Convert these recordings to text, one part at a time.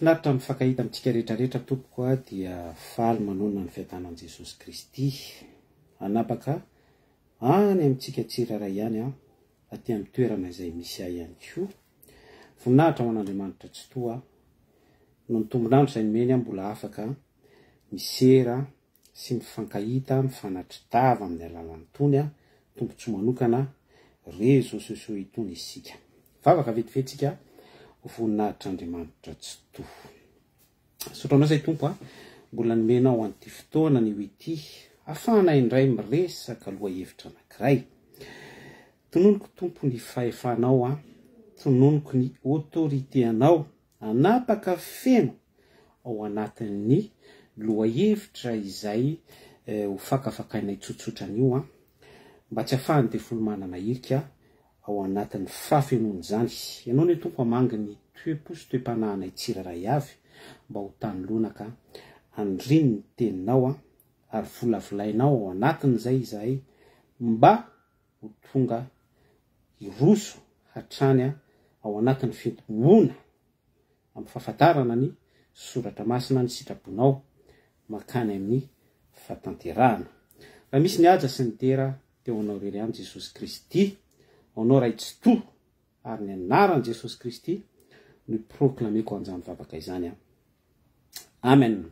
Finaritra mifankahita amintsika rehetrarehetra tompoko a dia faly manonona ny fiatanan'i Jesosy Kristy anapaka any amintsika tsiraray ihany aty amin'ny toerana izay misy ahy ihany koa. Voninahitra ho an'Andriamanitra tsy toa no ny tombonandro izay nomeny mbola afaka misera sy mifankahita mifanatri-dava amin'ny alalan'ny tony tombontsoa manokana réseaux sociaux itony isika. Vavaka vetivetsika voninahitr'Andriamanitra tsy toa. Sotranao izay tompo mbola nomenao an'ity fotoana ny ity afahana indray miresaka lohahevitra anankiray. Tononoko tompo ny fahefanao tononoko ny autorité anao anapaka feno ao anatin'ny lohahevitra izay ho fakafakainay tsotsotra an'io mba tsy afahany devolo manana irika ao anatin'ny fafenony zany. Ianao ny tompo amangy ny toe-po sy toe-panahinay tsiraray avy mba ho tanolonaka andriny ny teninao ary volavolainao ao anatin'izay izahay mba ho tonga iroso hatrany ao anatin'ny fitomboana amin'ny fahafantarana ny soratra masina ny sitraponao makany amin'ny fahatanterahana. Raha misy ny haja sy ny tera teo anao rery any Jesosy Kristy, anao ray tsy toa ary ny anaran'i Jesosy Kristy no proklameko an'izany vavaka izany. Amen.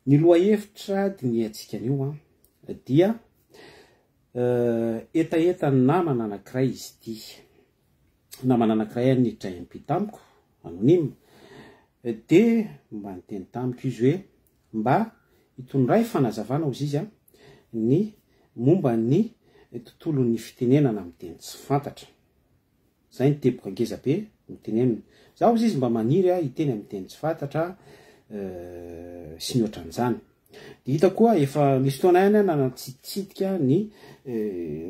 Ny lohahevitra diniantsika an'io dia etaeta ny namana anankiray izy ity. Namana anankiray nidray ampitamiko anonima dia mba niteny tamiko izy hoe mba hitondray fanazavana ozy izy ny momba ny tontolon'ny fitenenana amin'ny teny tsy fantatra. Zay ny teboka ngeza be mitenenina. Zaho izy mba maniry hiteny amin'ny teny tsy fantatra sy ny ohatran'izany. Dia hita koa efa misy fotoana ihany nanatsiditsidika ny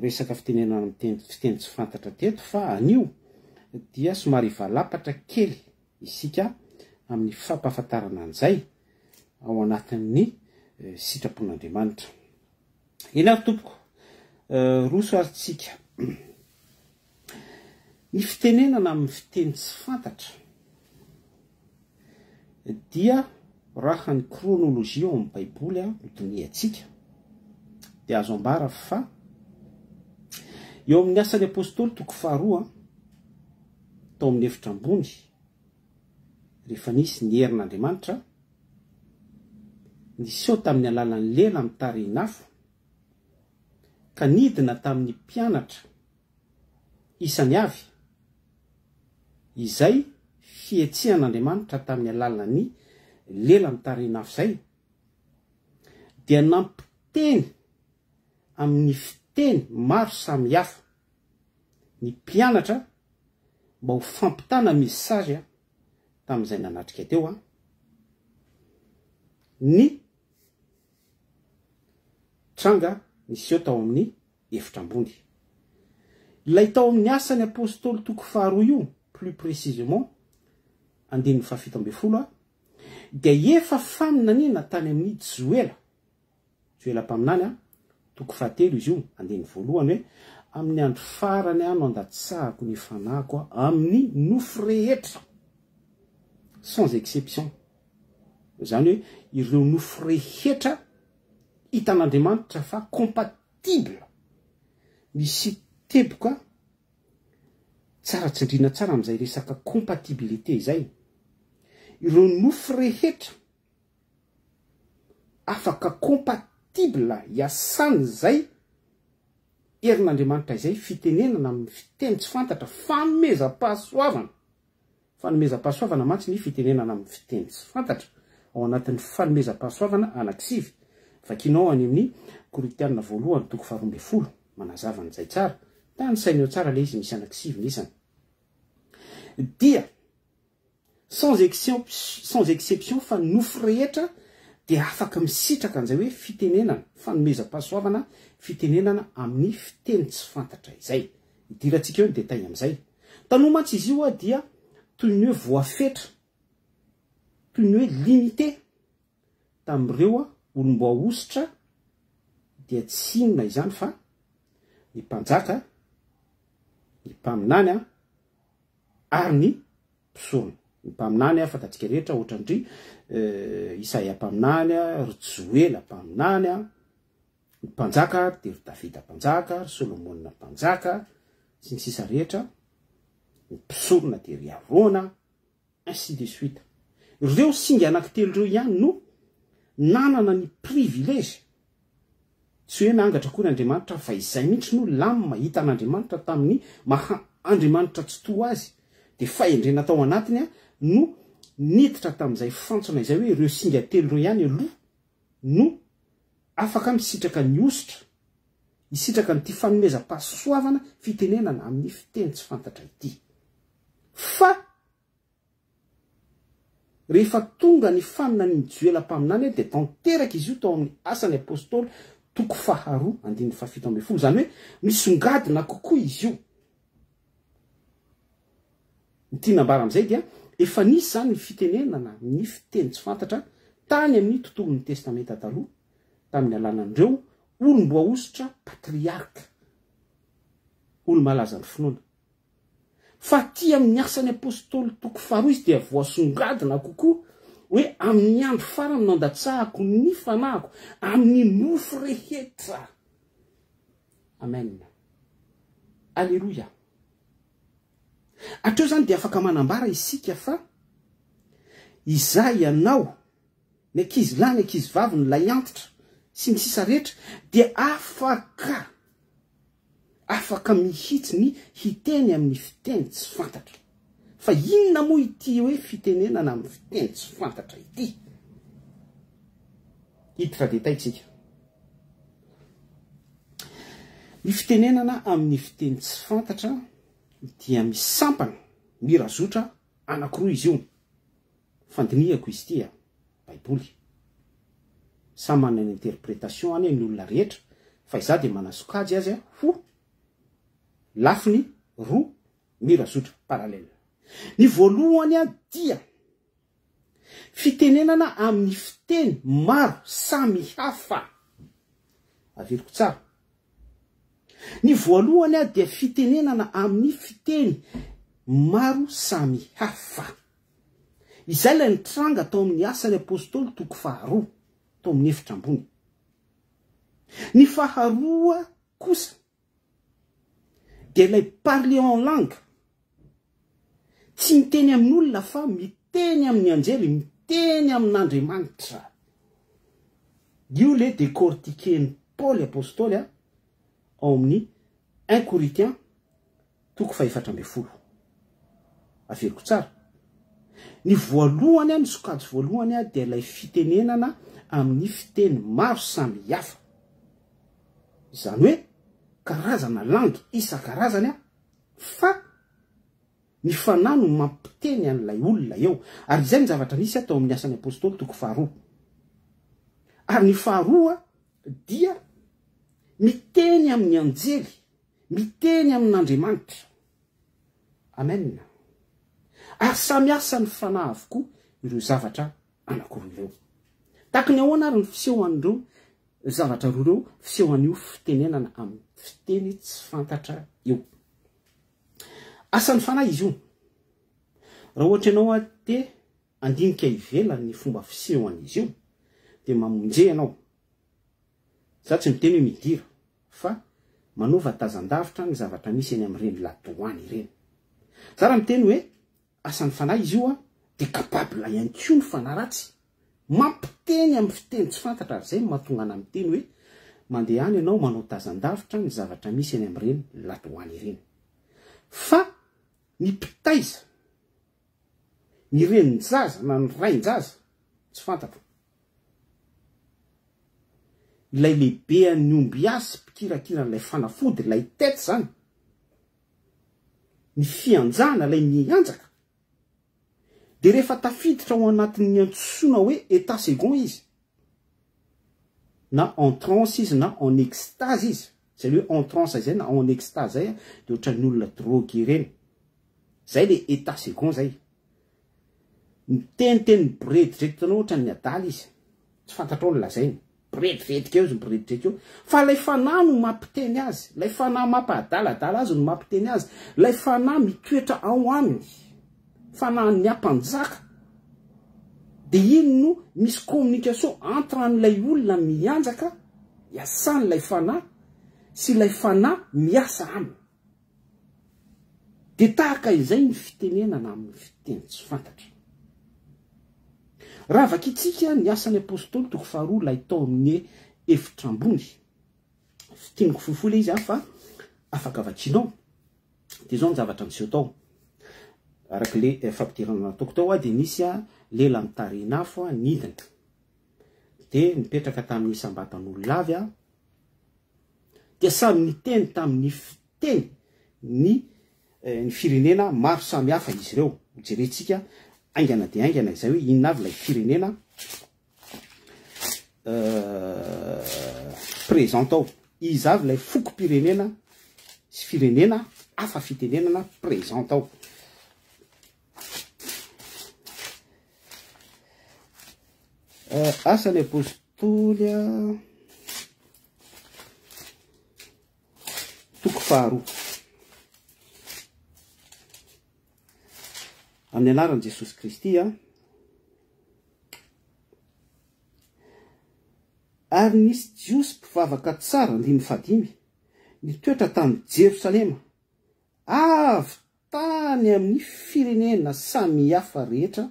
resaka fitenenana amin'ny fiteny tsy fantatra teto fa anio dia somary valapatra kely isika amin'ny fampahafantarana an'izay ao anatin'ny sitrapon'Andriamanitra. Eny ary tompoko roso arytsika ny fitenenana amin'ny fiteny tsy fantatra dia raha ny kronolojia ao amin'ny baiboly notoniantsika dia azo ambara fa eo amin'ny asan'ny apôstôly toko faharoa tao amin'ny efitra ambony rehefa nisy ny herin'Andriamanitra niseo tamin'ny alalan'ny lela mitarehina-afo ka nidina tamin'ny mpianatra isany avy izay fihetsehan'Andriamanitra tamin'ny alalan'ny lela mitarehina-afo zay dia nampiteny amin'ny fiteny maro samihafa ny mpianatra mba ho fampitana mesazy tamin'izay nanatrika teo ny tranga niseo tao amin'ny efitra ambony. Ilay tao amin'ny asan'ny apôstôly toko faharoa io plus précisément andininy fahafito amby folo dia efa faminaniana tany amin'ny Joela mpaminany toko fahatelo izy io andininy voalohany hoe amin'ny andro farany no andatsahako ny fanahiko amin'ny nofo rehetra sans exception. Zany hoe ireo nofo rehetra hitan'Andriamanitra fa compatible misy teboka tsara tsindrina tsara amin'izay resaka compatibilité izay. Ireo nofo rehetra afaka compatible hiasany zay herin'Andriamanitra izay fitenenana amin'ny fiteny tsy fantatra fanomezam-pahasoavana mantsy ny fitenenana amin'ny fiteny tsy fantatra ao anatin'ny fanomezam-pahasoavana anankisivy. Vakinao any amin'ny Korintianina voalohany toko faharoa amby folo manazava an'izay tsara tany sainao tsara le izy misy anankisivy nisany. Dia sans exception fa nofo rehetra dia afaka misitraka an'izay hoe fitenenana fanomezam-pahasoavana fitenenana amin'ny fiteny tsy fantatra izay. Idirantsika eo ny detay amin'izay. Tanoha mantsy izy io dia toy ny hoe voafetra, toy ny hoe limité tamin'ireo olombo ahositra dia tsy inona izany fa ny mpanjaka, ny mpaminany ary ny mpisorona. mpaminany a fantatsika rehetra ohatrandry Isaia mpaminany a, ry Joela mpaminany a, ny mpanjaka de ry Davida mpanjaka, ry Solomona mpanjaka sy ny sisa rehetra, ny mpisorona de ry Arona, ainsi de suite. Ireo singa anankitelo ireo ihany no nanana ny privilège tsy hoe miangatra koa n'Andriamanitra fa izay mihitsy no lamy mahita an'Andriamanitra tamin'ny maha Andriamanitra tsy toa azy de fahendrena tao anatiny no niditra tamin'izay fantsona izay hoe ireo singa telo ireo ihany aloha no afaka misitraka ny ositra, isitraka ny ty fanomezam-pahasoavana fitenenana amin'ny fiteny tsy fantatra ity. Fa rehefa tonga ny fanina ny Joela mpaminany de tanteraka izy io tao amin'ny Asan'ny Apôstôly toko 2:7-7. Zany hoe misongadina kokoa izy io. Ny tinambara am'izay dia efa nisy zany ny fitenenana ny fiteny tsy fantatra tany amin'ny tontolon'ny testamenta taloha tamin'ny alanan'ireo olom-boaositra patriarka, olo malaza ny finoana. Fa ty amin'ny Asan'ny Apôstôly toko 2 izy dia voasongadina kokoa hoe amin'ny andro farany nandatsahako ny fanahiko amin'ny nofo rehetra. Amen. Alleluia. Atreo zany dia afaka manambara isika fa izay ianao, ny ankizy lahy, ny ankizy vavy, ny lay antitra sy ny sisa rehetra dia afaka mihitsy ny hiteny amin'ny fiteny tsy fantatra. Fa inona moa ity hoe fitenenana amin'ny fiteny tsy fantatra ity? Hiditra detaitsika. Ny fitenenana amin'ny fiteny tsy fantatra dia misampana, mirazotra anankiroa izy io. Fandinihako izy ity Baiboly. Samy manana interprétation any ny olona rehetra, fa iza dia manasokajy azy ho lafiny roa mirazotra paralèle. Ny voalohany dia fitenenana amin'ny fiteny maro samy hafa. Averiko tsara. Ny voalohany dia fitenenana amin'ny fiteny maro samy hafa. Izay ilay nitranga tao amin'ny Asan'ny Apôstôly toko 2 tao amin'ny efitra ambony. Ny faharoa kosa dia ilay parler en langue. Tsy miteny amin'olona fa miteny amin'ny anjely, miteny amin'Andriamanitra. Io le décortiquen'ny Paul Apôstôly ao amin'ny 1 Corinthiens toko 4:12. Averiko tsara. Ny voalohany ny sokajy voalohany dia ilay fitenenana amin'ny fiteny maro samy hafa. Izany hoe karazana langue isan-karazany fa ny fanahy no mampiteny an'ilay olona eo. Ary izay ny zavatra nisy atao amin'ny Asan'ny Apôstôly toko 2. Ary ny faharoa dia miteny amin'ny anjely, miteny amin'Andriamanitra. Amen. Ary samy asa ny fanahy avokoa ireo zavatra anankiroa ireo. Tahaka ny ahoana ary ny fisehoan'ireo zavatra roa ireo, fisehoan'io fitenenana amin'ny fiteny tsy fantatra io. Asan'ny fanahy izy io. Raha ohatra ianao te andinika ivelany ny fomba fisehoan'izy io, dia mamonjea ianao. Za tsy miteny hoe midira, fa manova tazan-davitra ny zavatra misy eny amin'ireny latoany ireny. Za raha miteny hoe asan'ny fanahy izy io dia capable ihany koa ny fanahy ratsy mampiteny amin'ny fiteny tsy fantatra. Ary zay mahatonga ana miteny hoe mandeha any ianao manao tazan-davitra ny zavatra misy eny amin'ireny latoany ireny. Fa ny mpitaiza, ny renin-jaza na ny rain-jaza tsy fantatra. Ilay lehibe ny omby asy mpikirakira n'ilay fanafody, ilay tety zany. Ny fianjana, ilay mianjaka. Dia rehefa tafiditra ao anatin'ny antsoina hoe état second izy, na en transe izy na en extase izy. Zay hoe en transe zay na en extase zay dia ohatran'ny olona drogue ireny. Zay le état second zay. Miteniteny miboredireditra ohatran'ny adaly izy. Tsy fantatrao ny lazainy. Miborediredika eo izy, miborediredika eo. Fa ilay fanahy no mampiteny azy, ilay fanahy mampadala azy no mampiteny azy, ilay fanahy mitoetra ao aminy. fanahin'ny ampanjaka. De iny no misy communication entre an'ilay olona mianjaka iasan'ilay fanahy sy ilay fanahy miasa aminy. De tahaka izay ny fitenenana amin'ny fiteny tsy fantatra. Raha vakitsika ny asan'ny apôstôly toko faharoa lay tao amin'ny efitra ambony. Fitiniko fohifohy izy fa afaka vakinao. De zao ny zavatra niseho tao. Araka le fampidirana nataoko tao de nisy lela mitarenafo nidina. De nipetraka tamin'ny isam-batan'olonavy de samy niteny tamin'ny fiteny ny firenena maro samy hafa izy ireo. Jerentsika aingana de aingana izay hoe inona avy lay firenena présent ao. Izy avy lay foko-pirenena sy firenena hafa fitenenana présent ao. Asan'ny apôstôly toko faharoa. Amin'ny anaran'i Jesosy Kristy ary nisy jiosy mpivavaka tsara 15 nitoetra tany Jerosalema avy tany amin'ny firenena samy hafa rehetra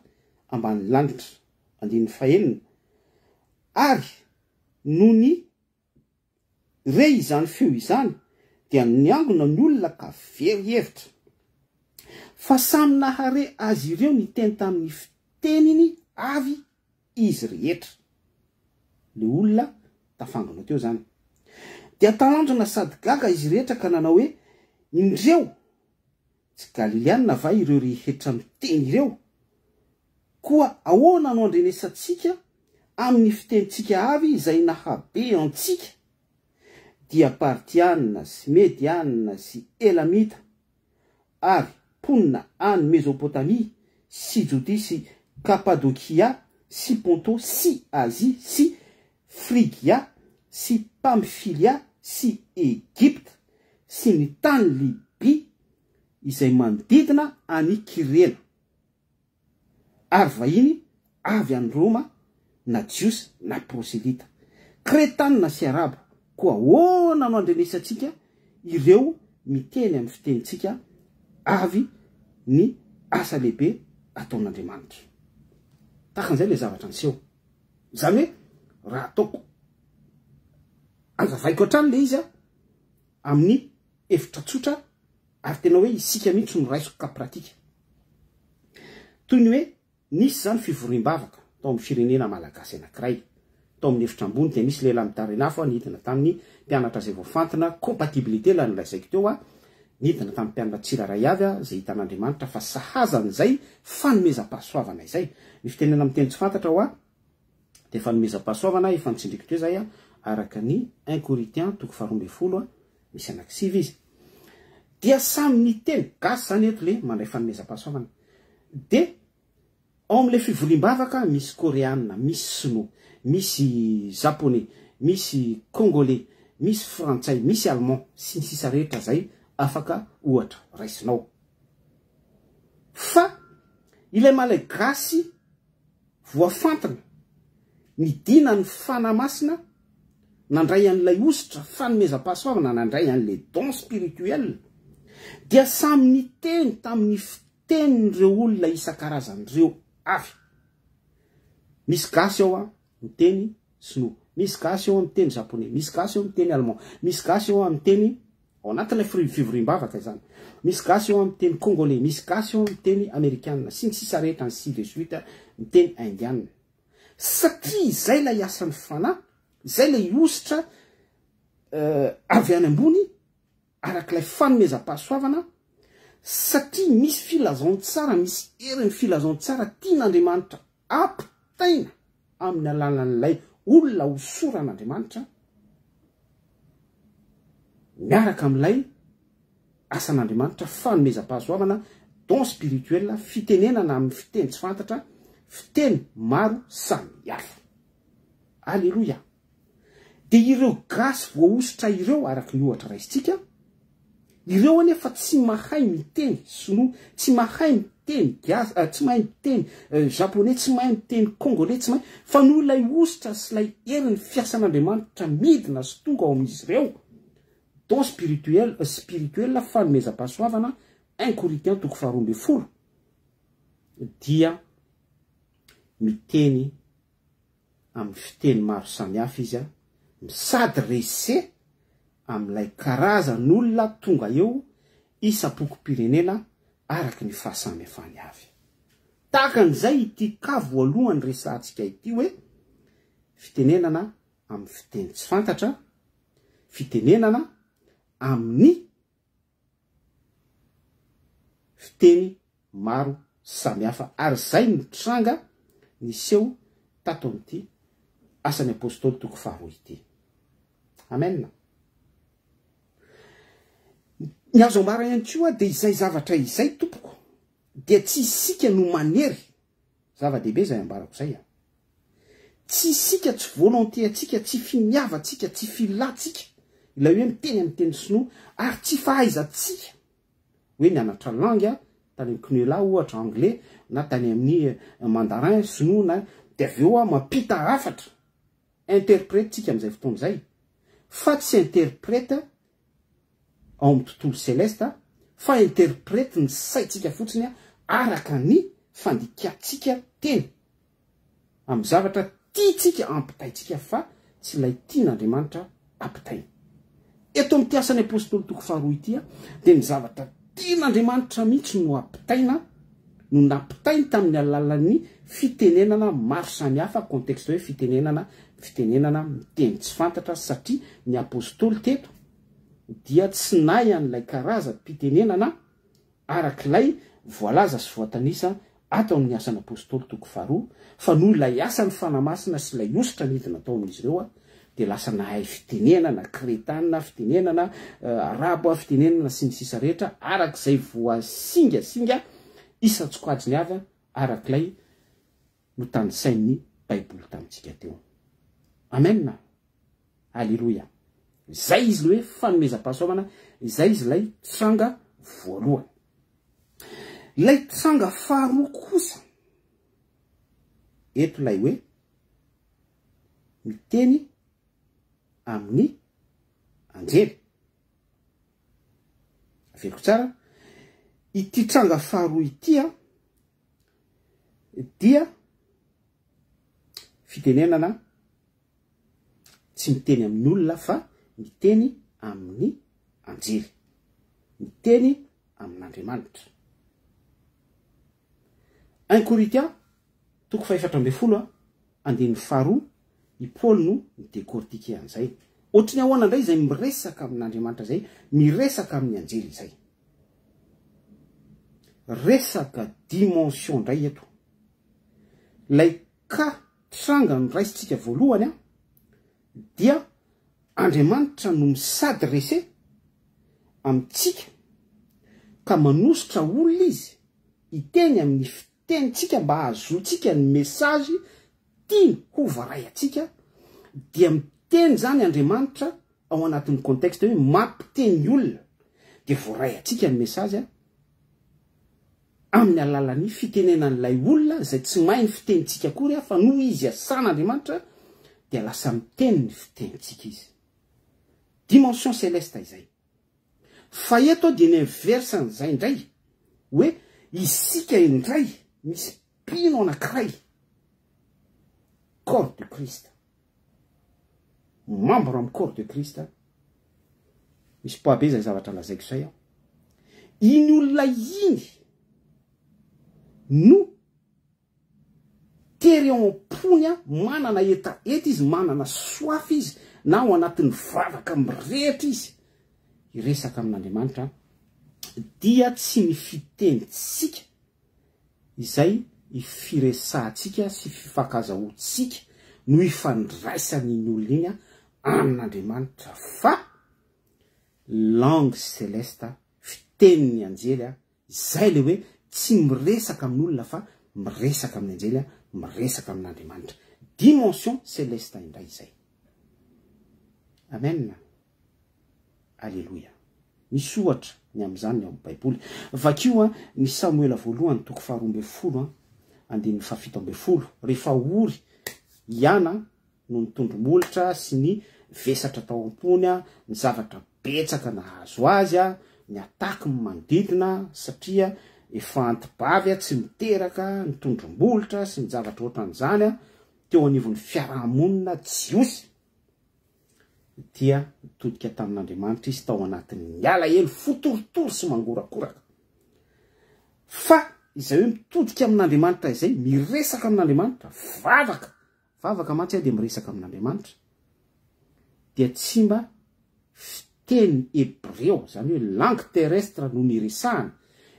ambany lanitra 19 ary no ny re izany feo izany dia niangona ny olona ka very hevitra fa samy nahare azy ireo niteny tamin'ny fiteniny avy izy rehetra. Le olona tafangana teo zany. Dia talandrona sady gaga izy rehetra ka nanao hoe indreo tsy Galileana va ireo rehetra miteny ireo? Koa ahoana no andrenesantsika amin'ny fitenitsika avy izay nahabe antsika dia Partiana sy Mediana sy Elamita ary ponina any Mesopotamia sy Judea sy Kapadokia sy Ponto sy Asia sy Frigia sy Pamfilia sy Egypte sy ny tany Liby izay manodidina any Kirena ary vahiny avy any Roma na jiosy na proselita, kretanina sy arabo. Koa ahoana no andrenesantsika ireo miteny amin'ny fitenitsika avy ny asa lehibe ataon'Andriamanitra. Takan'izay le zavatra niseho. Zany hoe raha ataoko anjavaiko hatrany le izy amin'ny efitra tsotra ary tena hoe isika mihitsy no raisiko ka pratika. Toy ny hoe nisy zany fivoriam-bavaka tao amin'ny firenena malagasy anankiray. Tao amin'ny efitra ambony dia misy lehilahy mitarenafo nidina tamin'ny mpianatra izay voafantina compatibilité la nolazaiko teo nidina tamin'ny mpianatra tsiraray avy izay hitan'Andriamanitra fa sahazan'izay fanomezam-pahasoavana izay. Ny fitenena amin'ny teny tsy fantatra dia fanomezam-pahasoavana efa nitsindriko teo izay araka ny 1 Corinthiens toko 12 misy anankisivy izy. Dia samy niteny gasy zany eto le mandray fanomezam-pahasoavana. Dia ao amin'ilay fivoriam-bavaka misy koreanina, misy sinoa, misy japonais, misy congolais, misy frantsay, misy allemand sy ny sisa rehetra zay afaka ohatra raisinao. Fa ilay malagasy voafantina nidina ny fanahy masina nandray an'ilay ositra fanomezam-pahasoavana, nandray an'ilay don spirituel dia samy niteny tamin'ny fitenin'ireo olona isan-karazan'ireo avy. Misy gasy ao miteny sinoa, misy gasy ao miteny japonais, misy gasy ao miteny allemand, misy gasy ao miteny ao anatin'ilay fivoriam-bavaka izany, misy gasy ao miteny congolais, misy gasy ao miteny amerikanina sy ny sisa rehetra ny 6 de suite miteny indianina. Satria izay lay asan'ny fanahy, izay lay ositra avy any ambony arak'ilay fanomezam-pahasoavana, satria misy filazantsara, misy herin'ny filazantsara tian'Andriamanitra ampitaina amin'ny alalan'ilay olona hosoran'Andriamanitra miaraka amin'ilay asan'Andriamanitra fanomezam-pahasoavana, don spirituel, fitenenana amin'ny fiteny tsy fantatra, fiteny maro samy hafa. Alleluia. Dia ireo gasy voaositra ireo araka ny ohatra raisitsika ireo anefa tsy mahay miteny sinoa, tsy mahay miteny gasy, tsy mahay miteny japonais, tsy mahay miteny congolais, tsy mahay, fa no ilay ositra sy ilay heriny fiasan'Andriamanitra midina sy tonga ao amin'izy ireo. Don spirituel fanomezam-pahasoavana 1 Corinthiens 12:10 dia miteny amin'ny fiteny maro samihafa izy a, misadrese amin'ilay karazan'olona tonga eo isam-poko-pirenena araky ny fahasamihafany avy. Takan'izay ity ka voalohany resantsika ity hoe fitenenana amin'ny fiteny tsy fantatra, fitenenana amin'ny fiteny maro samihafa, ary zay mitranga niseho tato amin'ity asan'ny apôstôly 2 ity. Amen. Ny azo ambara ihany koa dia izay zavatra izay tompoko dia tsy isika no manery, zava-dehibe zay ambarako zay. Tsy isika, tsy volonté atsika, tsy finiavatsika, tsy filatsika ilay hoe miteny amin'ny teny sinoa, ary tsy fahaizantsika hoe nianatra langue tany amin'ny CNUELA ohatra anglais na tany amin'ny mandarin sinoa na dia avy eo mampita hafatra interprète tsika amin'izay fotoana izay, fa tsy interprète ao amin'ny tontolo céleste, fa interprète ny saitsika fotsiny araka ny fandikatsika teny amin'ny zavatra tiatsika ampitaitsika, fa tsy ilay tian'Andriamanitra ampitainy. Eto amin'ny tiasan'ny apôstôly 2 ity dia ny zavatra tian'Andriamanitra mihitsy no ampitaina, no nampitainy tamin'ny alalan'ny fitenenana maro samihafa, contexte hoe fitenenana miteny tsy fantatra, satria ny apôstôly teto dia tsy nay an'ilay karazam-pitenenana arak'ilay voalaza sy voatanisa ato amin'ny asan'ny apôstôly 2 fa noho ilay asan'ny fanamasina sy ilay ositra nidina atao amin'izy ireo dia lasa nahay fitenenana kretanina, fitenenana arabo, fitenenana sy ny sisa rehetra arak'izay voasingasinga isan-tsokajiny avy arak'ilay no tanisain'ny baiboly tamintsika teo. Amen. Alleluia. Izay izy hoe fanomezam-pahasoavana, izay izy ilay tranga voalohany. Ilay tranga faharoa kosa eto ilay hoe miteny amin'ny anjely. Averiko tsara, ity tranga faharoa ity dia fitenenana tsy miteny amin'ny olona fa miteny amin'ny anjely, miteny amin'Andriamanitra. 1 Corinthiens 4:12 andin'ny faharoa i Paul no midécortiquer an'izay. Ohatry ny ahoana indray izay miresaka amin'Andriamanitra zay, miresaka amin'ny anjely izay. Resaka dimension indray eto. Lay ka tranga no raisitsika voalohany dia Andriamanitra no misadrese amintsika ka manositra olona izy iteny amin'ny fitenitsika mba hahazoantsika ny mesazy tiany hovaray atsika, dia miteny zany Andriamanitra ao anatin'ny contexte hoe mampiteny olona dia voaray atsika ny mesazy amin'ny alalan'ny fitenenan'ilay olona izay tsy mahay ny fitenitsika akory fa noho izy asan'Andriamanitra dia lasa miteny ny fitenitsika izy. Dimension céleste izay. Fa eto dia ny inverse an'izay indray hoe isika indray misy mpino anankiray, corps de Christ, membre amin'ny corps de Christ. Misy poabe zay zavatra lazaiko izay iny olona iny no tery ao am-pony manana etaeta izy, manana soaf izy, na ao anatin'ny vavaka mirehitra izy iresaka amin'Andriamanitra, dia tsy ny fitenitsika izay ifiresantsika sy fifankazahoantsika no ifandraisan'iny olona iny amin'Andriamanitra, fa langue céleste, fitenin'ny anjely izay le hoe tsy miresaka amin'olona fa miresaka amin'ny anjely, miresaka amin'Andriamanitra. Dimension céleste indray izay. Amen. Alléluia. misy ohatra ny am'izany ny ao baiboly. Vakio ny Samuela voalohany toko 12 andiny 17 rehefa ory iana no nitondromolotra sy ny vesatra tao ampony ny zavatra betsaka nahazo azy ny ataky manodidina satria efa antibavy tsy miteraka ny tondromolotra sy ny zavatra ohatran'izany teo anivon'ny fiarahamonina jiosy dia mitodika tamin'Andriamanitra izy tao anatin'ny alahelo fotoritory sy mangorakoraka. Fa izay hoe mitodika amin'Andriamanitra izay miresaka amin'Andriamanitra vavaka mantsy dia miresaka amin'Andriamanitra dia tsy mba fiteny hebreo zany hoe langue terrestre no niresahana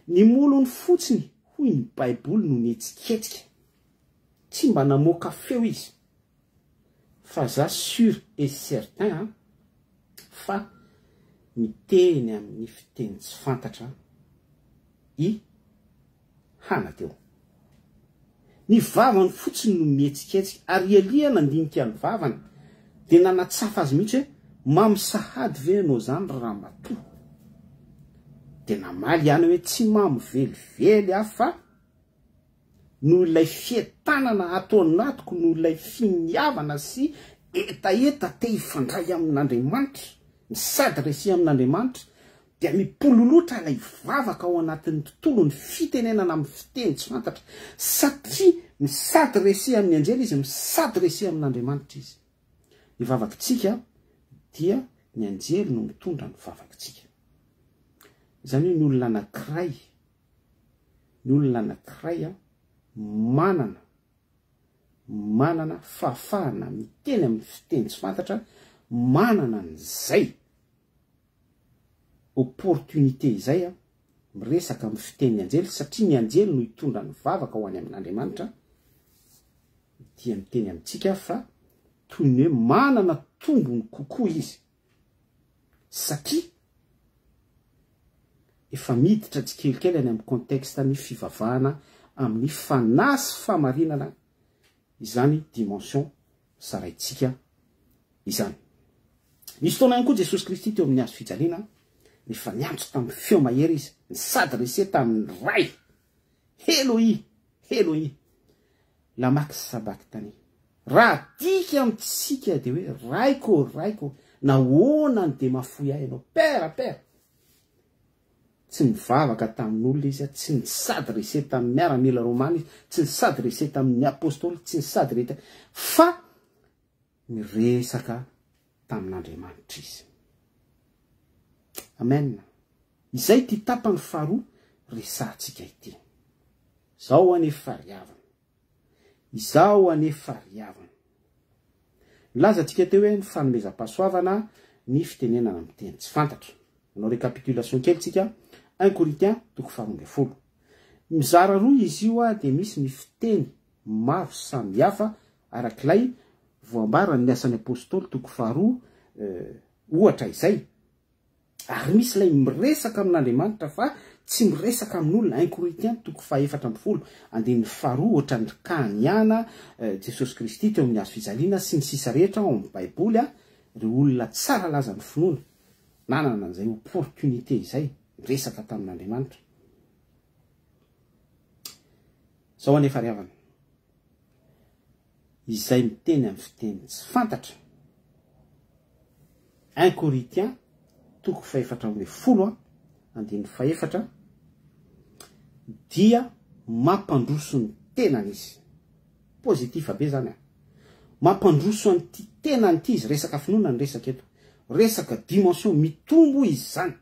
ny molony fotsiny hoy ny baiboly no nietsiketsika tsy mba namoaka feo izy fa za sûr et certain fa miteny amin'ny fiteny tsy fantatra i hana teo. Ny vavany fotsiny no mietsiketsika ary Elia nandinika ny vavany dia nanatsafa azy mihitsy hoe mamy sahady ve anao zany raha matoa dia namaly ihany hoe tsy mamy velively fa noho ilay fietanana atao anatiko noho ilay finiavana sy etaeta te hifandray amin'Andriamanitra ny sady resy amin'Andriamanitra dia mipololotra ilay vavaka ao anatin'ny tontolony fitenenana amin'ny fiteny tsy fantatra satria misady resy amin'ny anjely izy misady resy amin'Andriamanitra izy. Ny vavakitsika dia ny anjely no mitondra ny vavakitsika. Izany hoe ny olona anankiray manana fahafahana miteny amin'ny fiteny tsy fantatra manana n'izay opportunité izay miresaka amin'ny fiteny anjely satria ny anjely no hitondra ny vavaka ho any amin'Andriamanitra dia miteny amintsika fa toy ny hoe manana tombony kokoa izy satria efa miditra tsikelikely any amin'ny contexte ny fivavahana amin'ny fanasy famarinana izany dimension saraitsika izany. Nisy fotoana ihany koa Jesosy Kristy teo amin'ny hazo fijaliana nefa niantso tamin'ny feo mahery izy ny sady resy tamin'ny ray Eloi lama sabachthani. Raha tika amintsika dia hoe raiko nahoana dia mafoy ahy ianao pera tsy nivavaka tamin'olona izy tsy nisady resy tamin'ny miaramila romana izy tsy nisady resy tamin'ny apôstôly tsy nisady resy fa miresaka tamin'Andriamanitra izy. Amen. Izay ty tapany faharoa resahantsika ity. Izao anefa riavana. Lazantsika teo hoe ny fanomezam-pahasoavana ny fitenenana amin'ny teny tsy fantatra. Manao récapitulation kely tsika 1 Corinthiens 12. Mizara roa izy io dia misy ny fiteny maro samihafa arak'ilay voambarany ny asan'ny apôstôly 2 ohatra izay. Ary misy ilay miresaka amin'Andriamanitra fa tsy miresaka amin'olona 1 Corinthiens 4 andiny 2 ohatra ny kahaniana Jesosy Kristy teo amin'ny hazo fijaliana sy ny sisa rehetra ao amin'ny baiboly ireo olona tsara laza ny finoana nanana an'izay opportunité izay miresaka tamin'Andriamanitra. Zao anefa riavana izay miteny amin'ny fiteny tsy fantatra 1 Corinthiens 4 andiny 4 dia mampandroso ny tenany izy pozitifa be zany mampandroso an'ity tenany ity izy resaka finoana ny resaka eto resaka dimension mitombo izy zany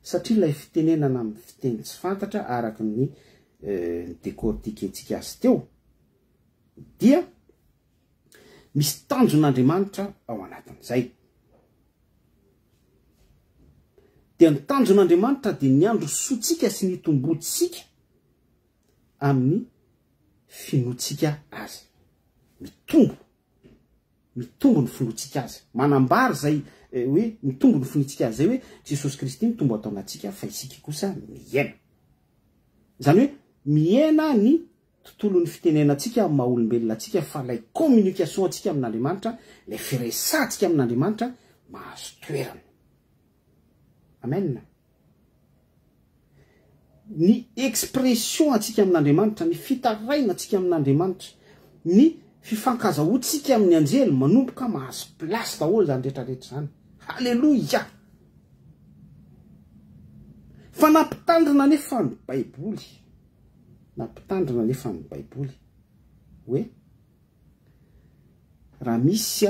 satria ilay fitenenana amin'ny fiteny tsy fantatra araka ny décortiquentsika azy teo dia misy tanjon'Andriamanitra ao anatin'izay. Dia ny tanjon'Andriamanitra dia ny andro sotsika sy ny tombotsika amin'ny finoatsika azy. Mitombo ny finoatsika azy. Manambary zay hoe mitombo ny finoatsika azy zay hoe Jesosy Kristy mitombo atao anatsika fa isika kosa miaina. Zany hoe miaina ny tontolon'ny fitenenantsika amin'ny maha olombelona atsika fa ilay communication atsika amin'Andriamanitra, ilay firesantsika amin'Andriamanitra mahazo toerana. Amen. Ny expression atsika amin'Andriamanitra, ny fitaraina atsika amin'Andriamanitra, ny fifankazahoantsika amin'ny anjely manomboka mahazo plasy daholo zany rehetrarehetra zany. Halleluja. Fa nampitandrina nefa ny Baiboly, nampitandrina nefa ny Baiboly hoe raha misy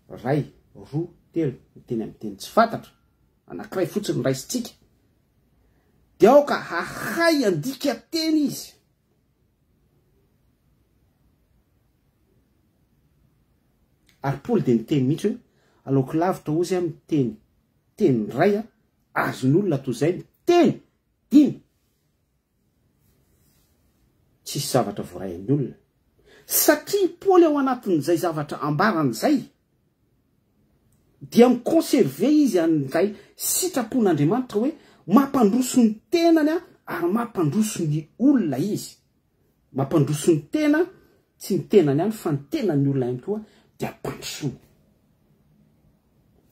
ray, roa, telo miteny amin'ny teny tsy fantatra, anankiray fotsiny no raisitsika, dia aoka hahay andika teny izy. Ary Paoly dia miteny mihitsy hoe aleoko lavitra ozy miteny teny ray azon'olona toy izay miteny dimy. Tsisy zavatra voarain'ny olona. Satria Paoly ao anatin'izay zavatra ambaran'izay dia mikonserve izy an'izay sitrapon'Andriamanitra hoe mampandroso ny tenany ary mampandroso ny olona izy. Mampandroso ny tena, tsy ny tenany ihany fa ny tenany olona ihany koa dia ampandrosony.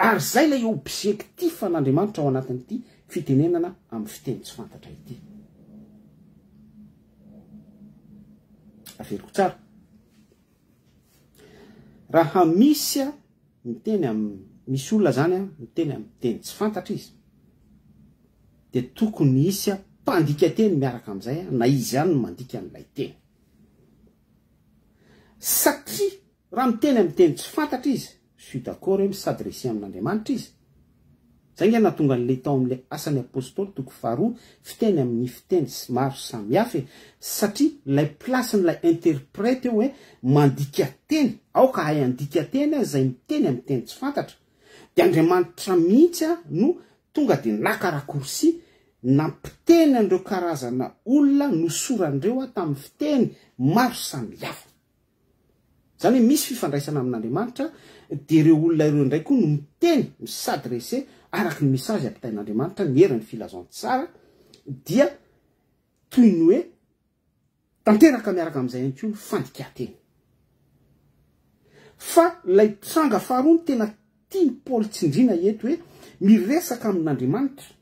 Ary zay ilay objectif an'Andriamanitra ao anatin'ity fitenenana amin'ny fiteny tsy fantatra ity. Averiko tsara. Raha misy miteny misy olona zany miteny amin'ny teny tsy fantatra izy, dia tokony hisy mpandika teny miaraka amin'izay na izy ihany no mandika an'ilay teny. Satria raha miteny amin'ny teny tsy fantatra izy, je suis d'accord hoe misadresser amin'Andriamanitra izy. Zay nge nahatonga an'ilay tao amin'ilay Asan'ny Apôstôly toko 2 fiteny amin'ny fiteny maro samihafa, satria ilay plasin'ilay interprète hoe mandika teny, aoka hay andika teny izay miteny amin'ny teny tsy fantatra. Dia Andriamanitra mihitsy no tonga dia nakarakorsy nampiteny an'ireo karazana olona nosoran'ireo tamin'ny fiteny maro samihafa. Zany hoe misy fifandraisana amin'Andriamanitra, dia ireo olona ireo indray koa no miteny misadrese araka ny mesazy ampitain'Andriamanitra, ny herin'ny filazantsara, dia toy ny hoe tanteraka miaraka amin'izay ihany koa ny fandika-teny. Fa ilay tranga faharoa ny tena tiany Paoly tsindriana eto hoe miresaka amin'Andriamanitra,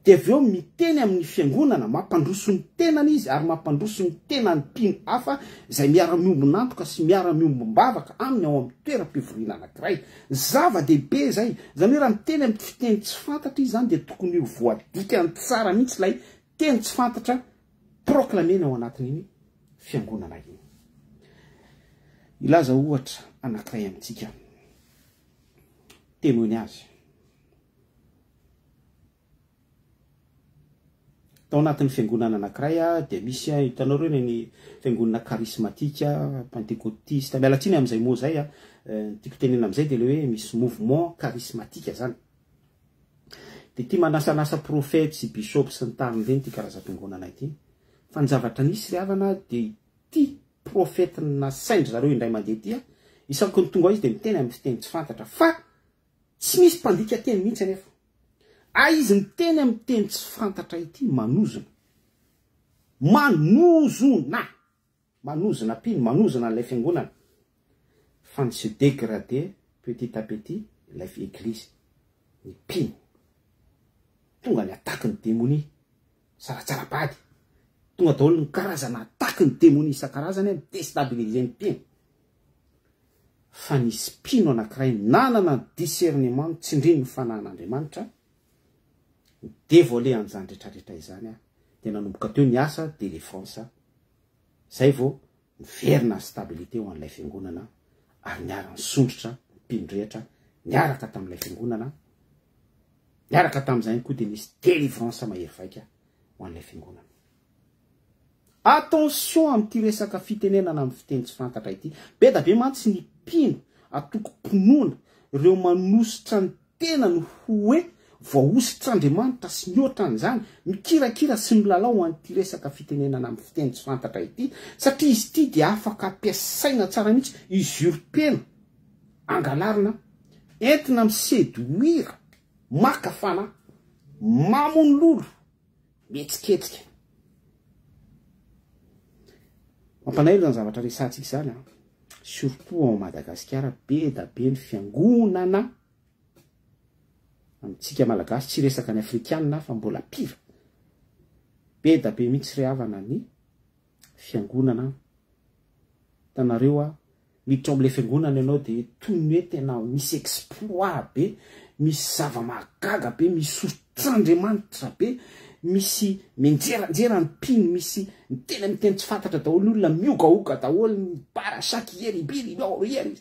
dia avy eo miteny amin'ny fiangonana, mampandroso ny tenany izy ary mampandroso ny tenany mpino hafa izay miara-miombonantoka sy miara-miombom-bavaka aminy ao amin'ny toeram-pivoriana anankiray. Zava-dehibe zay. Zany hoe raha miteny amin'ny fiteny tsy fantatra izy zany dia tokony ho voadikany tsara mihitsy ilay teny tsy fantatra proklamena ao anatin'iny fiangonana iny. Ilaza ohatra anankiray amintsika. Témoiny azy. Tao anatin'ny fiangonana anankiray dia misy hitanao ireo ny fiangonana karismatika, pentecôtiste, mialatsiny amin'izay moa zay tiako tenena amin'izay dia le hoe misy mouvement karismatika zany. Dia tia manasanasa prophète sy bishop sy ny tariny ireny ty karazam-piangonana ity. Fa ny zavatra nisy ry havana dia ty prophète nasaindry zareo indray mandeha ty isaky ny tonga izy dia miteny amin'ny fiteny tsy fantatra, fa tsy misy mpandika teny mihitsy anefa. Izy miteny amin'ny teny tsy fantatra ity manozona. Manozona pino, manozona n'ilay fiangonana. Fa ny se dégrader petit à petit ilay église. Ny pino. Tonga ny ataky ny démonie. Tsaratsara-pady. Tonga daholo ny karazana ataky ny démonie isan-karazany déstabiliser ny pino. Fa nisy pino anankiray nanana discernement tsindriny ny fanan'Andriamanitra. Dévoilé an'izany rehetrarehetra izany dia nanomboka teo ny asa délivrance. Zay vao miverina stabilité ho an'ilay fiangonana ary niara nisondrotra mpino rehetra niaraka tamin'ilay fiangonana. Niaraka tamin'izay koa dia nisy délivrance mahery vaika ho an'ilay fiangonana. Attention amin'ity resaka fitenenana amin'ny fiteny tsy fantatra ity. Be da be mantsy ny mpino atoko-ponoana ireo manositra ny tena no hoe voaositra Andriamanitra sy ny ohatran'izany mikirakira sy milalao an'ity resaka fitenenana amin'ny fiteny tsy fantatra ity, satria izy ity dia afaka ampiasaina tsara mihitsy usurpena, angalarina, entina miseduira, makafana, mamony lolo, mietsiketsika. Mampanailo zany zavatra resantsika zany surtout ao Madagasikara be da be ny fiangonana amitsika malagasy tsy resaka ny afrikanina fa mbola pira be da be mihitsy ry havana ny fiangonana tanareo a miditra am'le fiangonana ianao de toy ny hoe tena misy exploit be misy zava-mahagaga be misy sotr'Andriamanitra be misy menjeranjera ny pino misy ny tena miteny tsy fantatra daholo ny olona miogaoga daholo ny parasaky eribiry ery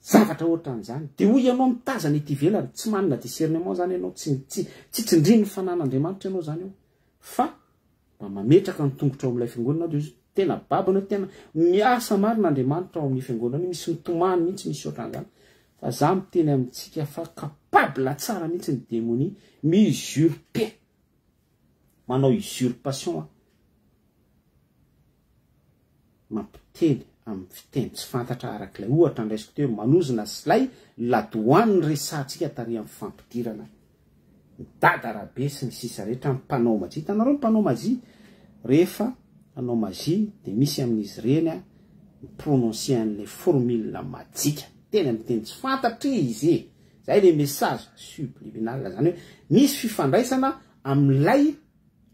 zavatra ohatran'izany de hoy ianao mitazana ety ivelany tsy manana discernement zany ianao tsy tsindriny ny fanan'Andriamanitra ianao zany eo fa mba mametraka ny tongotra ao amin'ilay fiangonana de tena babana tena miasa marin'Andriamanitra ao amin'ny fiangonana misy ny tomany mihitsy misy ohatran'izany fa za miteny amintsika fa capable tsara mihitsy ny démonie mi-usurper manao usurpation mampiteny amin'ny fiteny tsy fantatra arak'ilay ohatra andraisiko teo manozona slay ladoany resantsika tary amin'ny fampidirana midada rabe sy ny sisa rehetra mpanao maji hitanareo mpanao maji rehefa anao maji de misy amin'izy ireny a miprononcer an'le formule majika tena miteny tsy fantatra izy zay le message subliminal zany hoe misy fifandraisana amin'ilay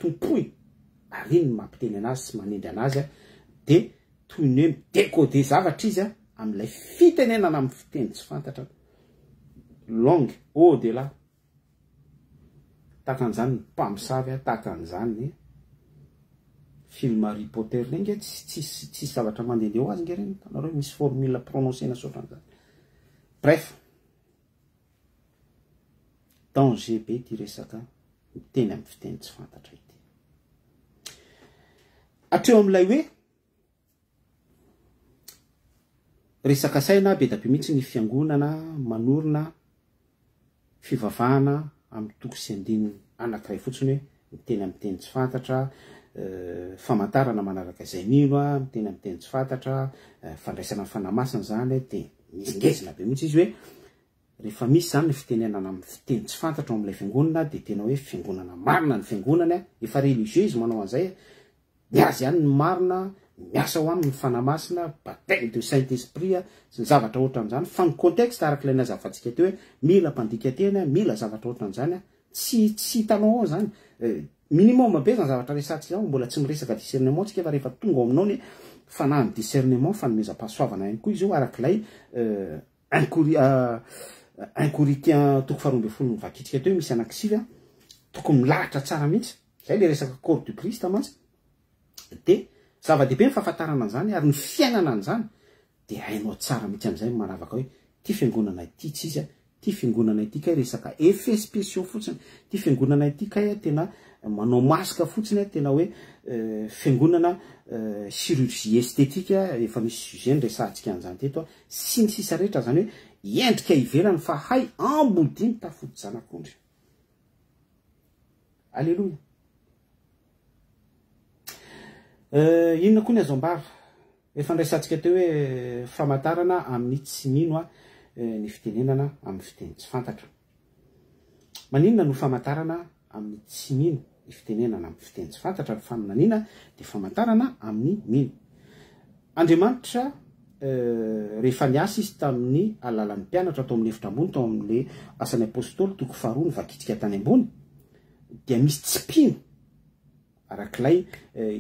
tompoy ary iny mampiteny anazy sy manendry anazy de toy ny hoe décoder zavatra izy amin'ilay fitenenana amin'ny fiteny tsy fantatra langue au delà tahaka an'izany mpamosavy tahaka an'izany ny film Harry Potter reny tsy zavatra mandehandeha ho azy nge reny tanareo misy formule prononcena sotran'izany bref danger be ty resaka miteny amin'ny fiteny tsy fantatra ity atreo amin'ilay hoe resaka saina be da be mihitsy ny fiangonana manorina fivavahana amin'ny toko sy andininy anankiray fotsiny hoe miteny amin'ny teny tsy fantatra famantarana manaraka izay mino miteny amin'ny teny tsy fantatra fandraisana amin'ny fanamasina zany de misy ngezina be mihitsy izy hoe rehefa misy zany ny fitenenana amin'ny fiteny tsy fantatra amin'ilay fiangonana de tena hoe fiangonana marina ny fiangonana efa religieuse manao an'izay miazy ihany ny marina miasa ho amin'ny fanamasina baptême de Saint-Esprit sy ny zavatra ohatran'izany fa ny contexte arak'ilay nazavantsika teo hoe mila mpandika teny mila zavatra ohatran'izany tsy hitanao ao zany minimum be zany zavatra resantsika mbola tsy miresaka discernement tsika fa rehefa tonga ao aminao ny fanahy ny discernement fanomezam-pahasoavana ihany koa izy io arak'ilay 1 Corinthiens toko 12 nivakitsika teo misy anankisivy tokony milahatra tsara mihitsy zay le resaka corps du Christ mantsy de zava-dehibe ny fahafantarana an'izany ary ny fiainana an'izany de hainao tsara mihitsy amin'izay manavaka hoe ty fiangonana ity tsy izy ty fiangonana ity kay resaka effet spéciaux fotsiny ty fiangonana ity kay tena manao masika fotsiny tena hoe fiangonana chirurgie esthétique efa misy sujet resantsika an'izany teto sy ny sisa rehetra zany hoe iendrika ivelany fa hay ambodiny tafody zanak'ondry alleluia inona koa ny azo ambara efa ndraisantsika teo hoe famantarana amin'ny tsy mino ny fitenenana amin'ny fiteny tsy fantatra maninona no famantarana amin'ny tsy mino ny fitenenana amin'ny fiteny tsy fantatra fa nanina de famantarana amin'ny mino Andriamanitra rehefa niasa izy tamin'ny alalan'ny mpianatra atao amin'ny efitra ambony tao amin'le asan'ny apôstôly toko 2 nivakitsika tany ambony dia misy tsipino arak'ilay